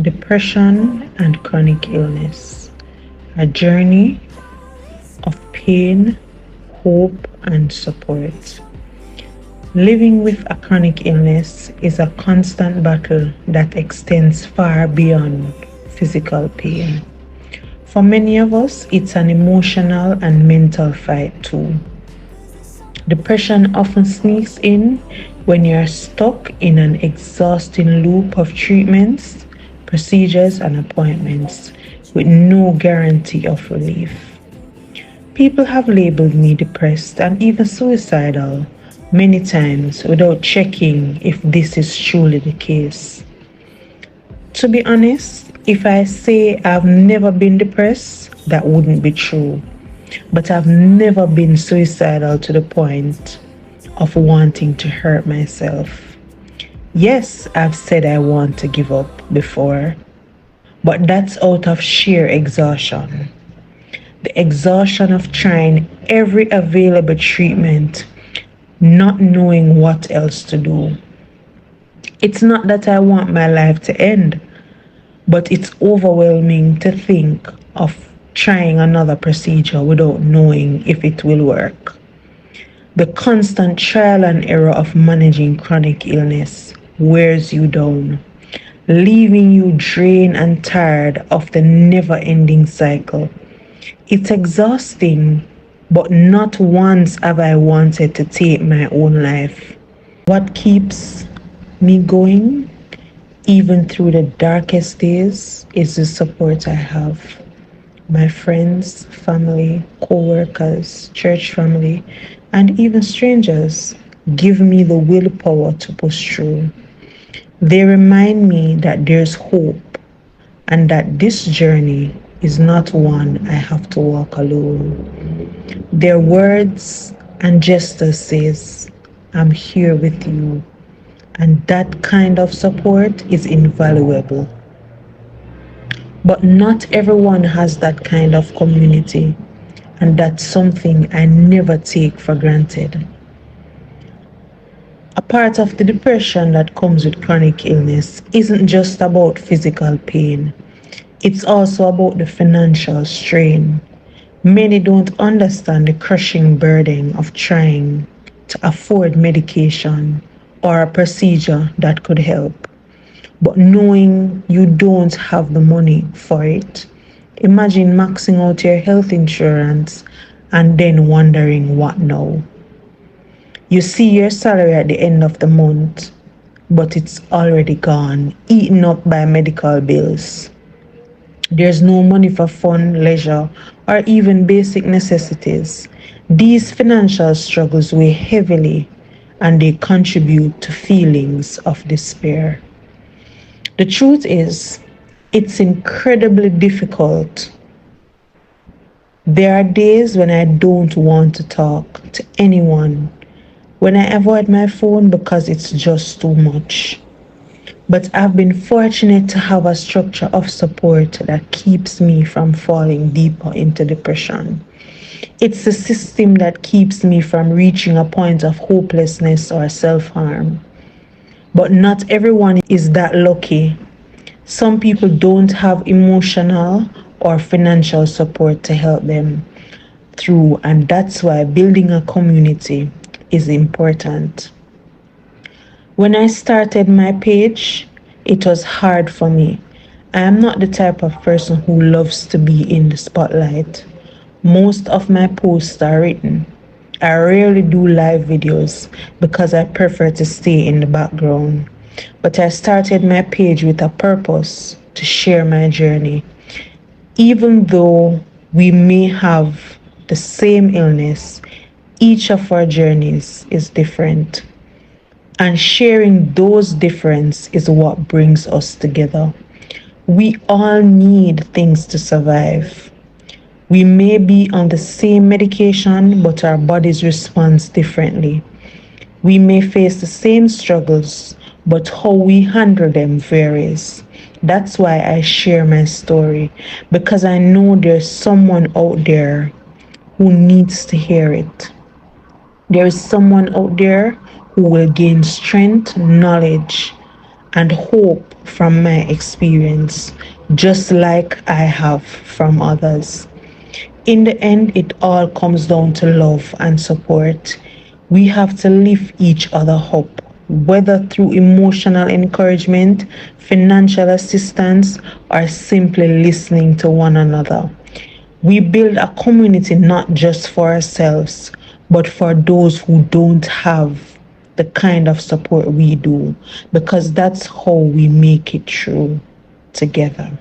Depression and chronic illness, a journey of pain, hope, and support. Living with a chronic illness is a constant battle that extends far beyond physical pain. For many of us, it's an emotional and mental fight too. Depression often sneaks in when you're stuck in an exhausting loop of treatments, procedures, and appointments with no guarantee of relief. People have labeled me depressed and even suicidal many times without checking if this is truly the case. To be honest, if I say I've never been depressed, that wouldn't be true. But I've never been suicidal to the point of wanting to hurt myself. Yes, I've said I want to give up before, but that's out of sheer exhaustion. The exhaustion of trying every available treatment, not knowing what else to do. It's not that I want my life to end, but it's overwhelming to think of trying another procedure without knowing if it will work. The constant trial and error of managing chronic illness wears you down, leaving you drained and tired of the never-ending cycle. It's exhausting, but not once have I wanted to take my own life. What keeps me going, even through the darkest days, is the support I have. My friends, family, co-workers, church family, and even strangers give me the willpower to push through. They remind me that there's hope and that this journey is not one I have to walk alone. Their words and gestures says, I'm here with you. And that kind of support is invaluable. But not everyone has that kind of community, and that's something I never take for granted. A part of the depression that comes with chronic illness isn't just about physical pain. It's also about the financial strain. Many don't understand the crushing burden of trying to afford medication or a procedure that could help, but knowing you don't have the money for it. Imagine maxing out your health insurance and then wondering what now. You see your salary at the end of the month, but it's already gone, eaten up by medical bills. There's no money for fun, leisure, or even basic necessities. These financial struggles weigh heavily and they contribute to feelings of despair. The truth is, it's incredibly difficult. There are days when I don't want to talk to anyone, when I avoid my phone because it's just too much. But I've been fortunate to have a structure of support that keeps me from falling deeper into depression. It's the system that keeps me from reaching a point of hopelessness or self-harm. But not everyone is that lucky. Some people don't have emotional or financial support to help them through, and that's why building a community is important. When I started my page, it was hard for me. I am not the type of person who loves to be in the spotlight. Most of my posts are written. I rarely do live videos because I prefer to stay in the background. But I started my page with a purpose to share my journey. Even though we may have the same illness, each of our journeys is different. And sharing those differences is what brings us together. We all need things to survive. We may be on the same medication, but our bodies respond differently. We may face the same struggles, but how we handle them varies. That's why I share my story, because I know there's someone out there who needs to hear it. There is someone out there who will gain strength, knowledge, and hope from my experience, just like I have from others. In the end, it all comes down to love and support. We have to lift each other up, whether through emotional encouragement, financial assistance, or simply listening to one another. We build a community not just for ourselves, but for those who don't have the kind of support we do, because that's how we make it through together.